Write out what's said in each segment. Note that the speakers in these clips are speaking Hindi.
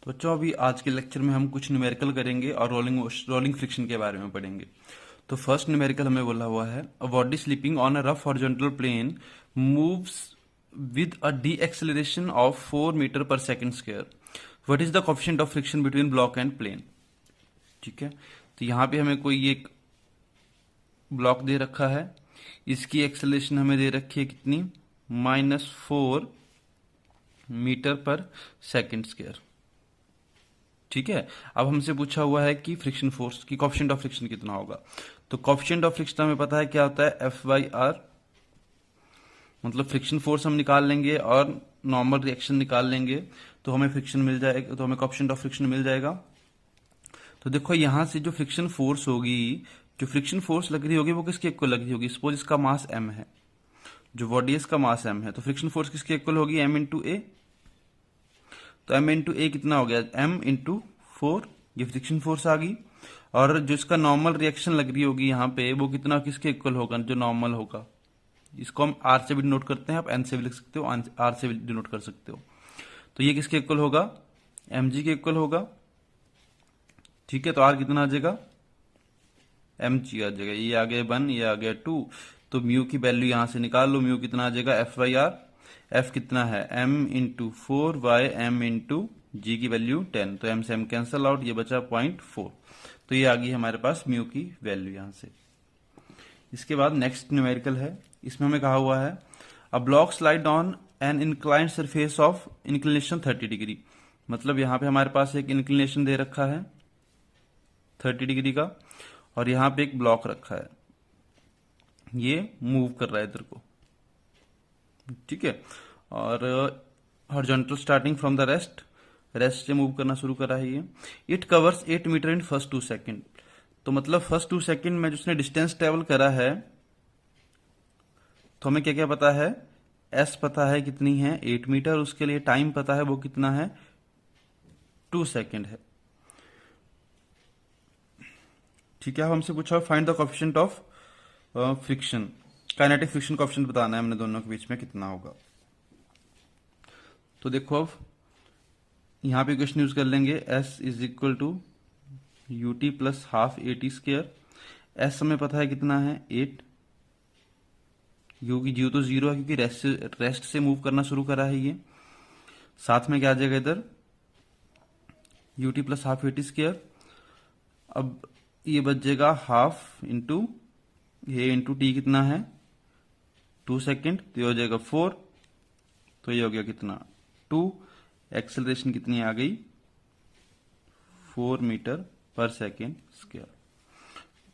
तो बच्चों अभी आज के लेक्चर में हम कुछ न्यूमेरिकल करेंगे और रोलिंग फ्रिक्शन के बारे में पढ़ेंगे। तो फर्स्ट न्यूमेरिकल हमें बोला हुआ है, a body sleeping on a rough horizontal plane moves with a deceleration of 4 metre पर second square. What is the coefficient of friction between block and plane. ठीक है, तो यहाँ पे हमें कोई एक ब्लॉक दे रखा है, इसकी एक्सेलरेशन हमें दे रखी है कितनी, -4 मीटर पर सेकंड स्क्वायर। ठीक है, अब हमसे पूछा हुआ है कि फ्रिक्शन फोर्स की कोफिशिएंट ऑफ फ्रिक्शन कितना होगा। तो कोफिशिएंट ऑफ फ्रिक्शन हमें पता है क्या होता है, F/R। मतलब फ्रिक्शन फोर्स हम निकाल लेंगे और नॉर्मल रिएक्शन निकाल लेंगे तो हमें फ्रिक्शन मिल जाएगा, तो हमें कोफिशिएंट ऑफ फ्रिक्शन मिल जाएगा। तो देखो यहां से जो फ्रिक्शन फोर्स होगी, जो फ्रिक्शन फोर्स लग रही होगी वो किसके इक्वल लग रही होगी। सपोज इसका मास m है, जो बॉडी है इसका मास m है, तो फ्रिक्शन फोर्स किसके इक्वल होगी, m इंटू ए। तो m इंटू ए कितना हो गया, m इंटू 4, ये फ्रिक्शन फोर्स आ गई। और जो इसका नॉर्मल रिएक्शन लग रही होगी यहाँ पे, वो कितना किसके इक्वल होगा, जो नॉर्मल होगा। इसको हम r से भी डिनोट करते हैं, आप n से भी लिख सकते हो, r से भी डिनोट कर सकते हो। तो ये किसके इक्वल होगा, mg के इक्वल होगा। ठीक है, तो r कितना आ जाएगा, mg आ जाएगा। ये आ गया 1, ये आ गया 2। तो म्यू की वैल्यू यहां से निकाल लो, म्यू कितना आ जाएगा, F/R। F कितना है, m into 4 by m into g की वैल्यू 10। तो m से m कैंसल आउट, ये बचा 0.4। तो ये आ गई हमारे पास म्यू की वैल्यू यहां से। इसके बाद नेक्स्ट न्यूमेरिकल है, इसमें हमें कहा हुआ है, a block slide on an inclined surface of inclination 30 degree. मतलब यहाँ पे हमारे पास एक इंक्लिनेशन दे रखा है 30 डिग्री का, और यहाँ पे एक ब्लॉक रखा है, ये मूव कर रहा है इधर को। ठीक है, और horizontal starting from the rest से मूव करना शुरू करा है ये। It covers 8 metre in first 2 second. तो मतलब फर्स्ट 2 सेकंड में जिसने डिस्टेंस ट्रेवल करा है, तो हमें क्या क्या पता है, एस पता है कितनी है, 8 मीटर। उसके लिए टाइम पता है, वो कितना है, 2 सेकंड है। ठीक है, हमसे पूछा find the coefficient of friction, kinetic friction coefficient बताना है हमने दोनों के बीच में कितना होगा। तो देखो अब यहाँ पे इक्वेशन यूज कर लेंगे, S is equal to u t plus half a t square. S हमें पता है कितना है, 8। यू की जीरो तो 0 है क्योंकि रेस्ट से मूव करना शुरू करा है ये। साथ में क्या आ जाएगा इधर, you t plus half a t square. अब ये बच जाएगा हाफ इंटू ये इंटू टी कितना है, 2 सेकेंड, तो ये हो जाएगा 4। तो ये हो गया कितना, 2। एक्सेलरेशन कितनी आ गई, 4 मीटर पर सेकेंड स्क्वायर।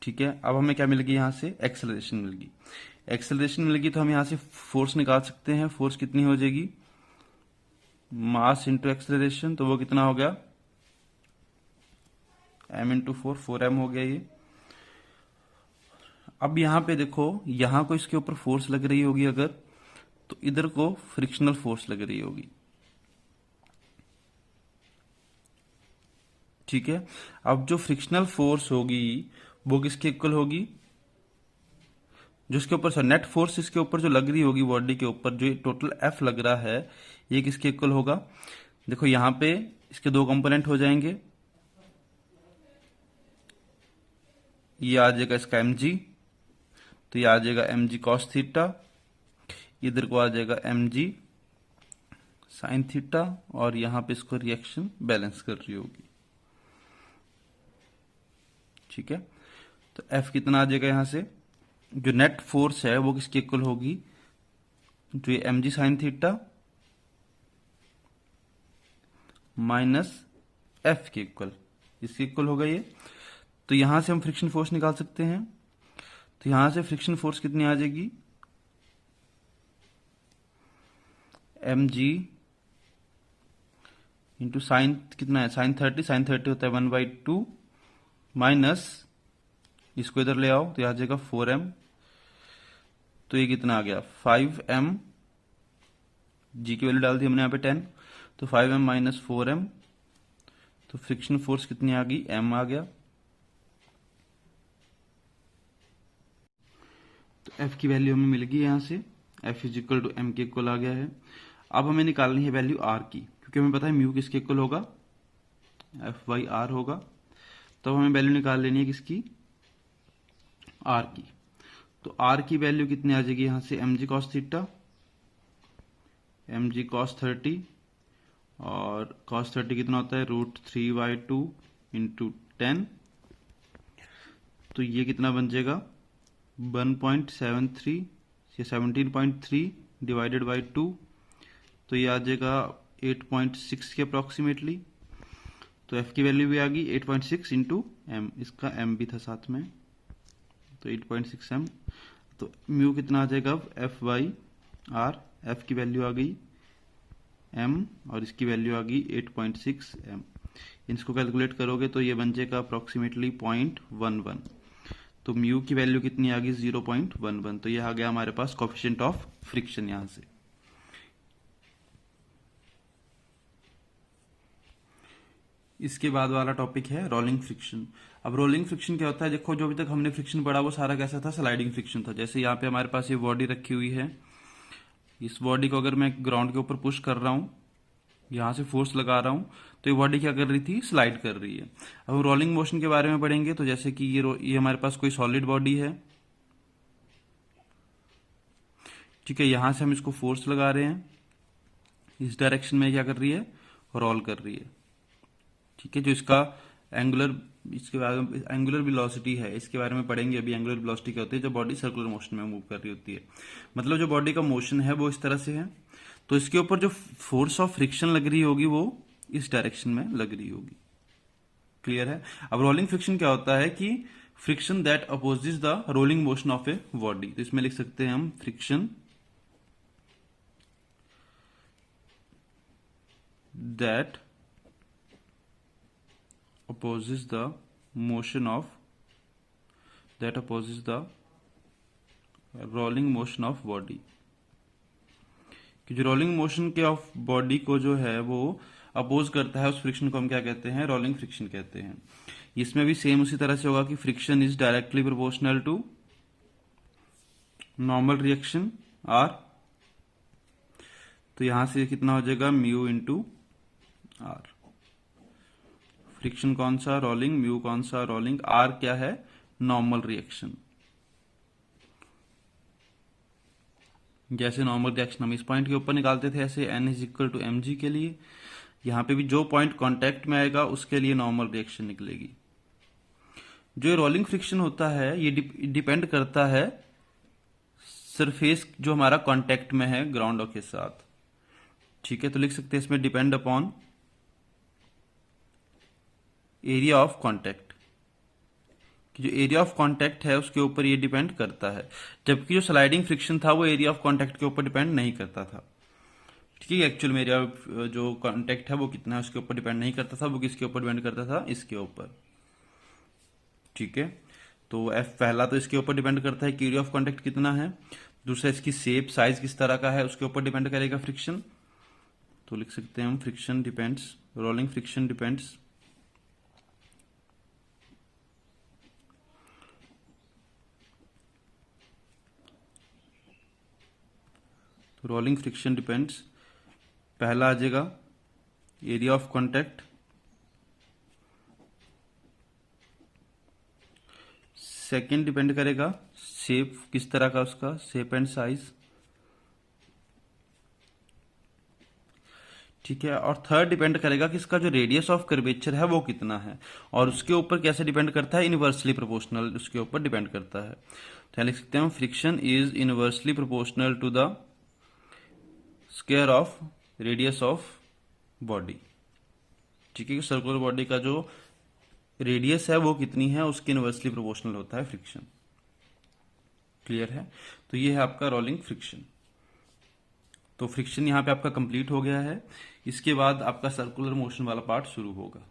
ठीक है, अब हमें क्या मिल गई, यहां से एक्सेलरेशन मिल गई। एक्सेलरेशन मिल गई तो हम यहां से फोर्स निकाल सकते हैं। फोर्स कितनी हो जाएगी, मास इंटू एक्सेलरेशन, तो वो कितना हो गया, m इंटू 4m हो गया ये। अब यहां पे देखो, यहां को इसके ऊपर फोर्स लग रही होगी अगर, तो इधर को फ्रिक्शनल फोर्स लग रही होगी। ठीक है, अब जो फ्रिक्शनल फोर्स होगी वो किसके इक्वल होगी, जो इसके ऊपर सर नेट फोर्स इसके ऊपर जो लग रही होगी बॉडी के ऊपर, जो टोटल F लग रहा है, ये किसके इक्वल होगा। देखो यहां पे इसके दो कंपोनेंट हो जाएंगे, ये आ जाएगा इसका mg, तो ये आ जाएगा mg cos थीटा, इधर को आ जाएगा mg sin थीटा, और यहां पे इसको रिएक्शन बैलेंस कर रही होगी। ठीक है, तो F कितना आ जाएगा, यहां से जो नेट फोर्स है वो किसके इक्वल होगी, जो ये mg sin theta minus F के इक्वल, इसके इक्वल होगा ये। तो यहां से हम फ्रिक्शन फोर्स निकाल सकते हैं। तो यहां से फ्रिक्शन फोर्स कितनी आ जाएगी, mg इंटू साइन कितना है, साइन 30, साइन 30 होता है 1/2, माइनस इसको इधर ले आओ तो आ जाएगा 4m। तो ये कितना आ गया, 5m, g की वैल्यू डाल दी हमने यहाँ पे 10, तो 5m माइनस 4m। तो फ्रिक्शन फोर्स कितनी आ गई, m आ गया। तो F की वैल्यू हमें मिल गई यहाँ से, F is equal to m के इक्वल आ गया है। अब हमें निकालनी है वैल्यू R की, क्योंकि हमें पता है म्यू किसके इक्वल होगा, एफ बाई आर होगा। तो हमें वैल्यू निकाल लेनी है किसकी, आर की। तो आर की वैल्यू कितनी आ जाएगी यहां से, m g cos theta, m g cos 30, और कॉस 30 कितना होता है, √3/2 इंटू 10। तो ये कितना बन जाएगा 1.73 या 17.3 डिवाइडेड बाई 2। तो ये आ जाएगा 8.6 के अप्रॉक्सीमेटली। तो एफ की वैल्यू भी आ गई 8.6 इंटू एम, इसका एम भी था साथ में, तो 8.6 एम। तो म्यू कितना आ जाएगा अब, एफ बाई आर, एफ की वैल्यू आ गई एम और इसकी वैल्यू आ गई 8.6 एम। इसको कैलकुलेट करोगे तो ये बन जाएगा अप्रॉक्सीमेटली 0.11। तो म्यू की वैल्यू कितनी आ गई 0.11। तो ये आ गया हमारे पास कोफिशिएंट ऑफ फ्रिक्शन यहां से। इसके बाद वाला टॉपिक है रोलिंग फ्रिक्शन। अब रोलिंग फ्रिक्शन क्या होता है, देखो जो अभी तक हमने फ्रिक्शन पढ़ा वो सारा कैसा था, स्लाइडिंग फ्रिक्शन था। जैसे यहाँ पे हमारे पास ये बॉडी रखी हुई है, इस बॉडी को अगर मैं ग्राउंड के ऊपर पुश कर रहा हूँ, यहां से फोर्स लगा रहा हूं, तो ये बॉडी क्या कर रही थी, स्लाइड कर रही है। अब हम रोलिंग मोशन के बारे में पढ़ेंगे। तो जैसे कि ये हमारे पास कोई सॉलिड बॉडी है, ठीक है, यहां से हम इसको फोर्स लगा रहे हैं, इस डायरेक्शन में क्या कर रही है, रोल कर रही है, ठीक है। जो इसका एंगुलर, इसके बारे में एंगुलर वेलोसिटी है, इसके बारे में पढ़ेंगे अभी। एंगुलर वेलोसिटी क्या होती है, जब बॉडी सर्कुलर मोशन में मूव कर रही होती है, मतलब जो बॉडी का मोशन है वो इस तरह से है, तो इसके ऊपर जो फोर्स ऑफ फ्रिक्शन लग रही होगी वो इस डायरेक्शन में लग रही होगी। क्लियर है। अब रोलिंग फ्रिक्शन क्या होता है कि friction that opposes the rolling motion of a body. तो इसमें लिख सकते हैं हम friction that opposes the motion of rolling motion of body। कि जो रोलिंग मोशन के ऑफ बॉडी को जो है वो अपोज करता है, उस फ्रिक्शन को हम क्या कहते हैं, रोलिंग फ्रिक्शन कहते हैं। इसमें भी सेम उसी तरह से होगा कि friction is directly proportional to normal reaction R. तो यहां से कितना हो जाएगा, म्यू इंटू आर। फ्रिक्शन कौन सा, रोलिंग, म्यू कौन सा, रोलिंग, आर क्या है, नॉर्मल रिएक्शन। जैसे नॉर्मल रिएक्शन हम इस पॉइंट के ऊपर निकालते थे, ऐसे n is equal to m g के लिए यहां पे भी जो पॉइंट कांटेक्ट में आएगा उसके लिए नॉर्मल रिएक्शन निकलेगी। जो रोलिंग फ्रिक्शन होता है ये डिपेंड करता है सरफेस जो हमारा कांटेक्ट में है ग्राउंड के साथ, ठीक है। तो लिख सकते हैं इसमें depend upon area of contact, कि जो एरिया ऑफ कांटेक्ट है उसके ऊपर ये डिपेंड करता है। जबकि जो स्लाइडिंग फ्रिक्शन था वो एरिया ऑफ कांटेक्ट के ऊपर डिपेंड नहीं करता था, ठीक है। एक्चुअल में एरिया जो कांटेक्ट है वो कितना है उसके ऊपर डिपेंड नहीं करता था, वो किसके ऊपर डिपेंड करता था, इसके ऊपर, ठीक है। तो एफ पहला तो इसके ऊपर डिपेंड करता है कि एरिया ऑफ कांटेक्ट कितना है, दूसरा इसकी शेप साइज किस तरह का है उसके ऊपर डिपेंड करेगा फ्रिक्शन। तो लिख सकते हैं हम friction depends, rolling friction depends rolling friction depends, पहला आ जाएगा area of contact, second depend करेगा शेप किस तरह का उसका, शेप एंड साइज, ठीक है। और थर्ड डिपेंड करेगा कि इसका जो रेडियस ऑफ कर्वेचर है वो कितना है, और उसके ऊपर कैसे डिपेंड करता है, इनवर्सली प्रोपोर्शनल उसके ऊपर डिपेंड करता है। तो लिख सकते हैं हम friction is inversely proportional to the square of radius of body, ठीक है। सर्कुलर बॉडी का जो रेडियस है वो कितनी है उसके इनवर्सली प्रोपोर्शनल होता है फ्रिक्शन। क्लियर है। तो ये है आपका रोलिंग फ्रिक्शन। तो फ्रिक्शन यहां पे आपका कंप्लीट हो गया है। इसके बाद आपका सर्कुलर मोशन वाला पार्ट शुरू होगा।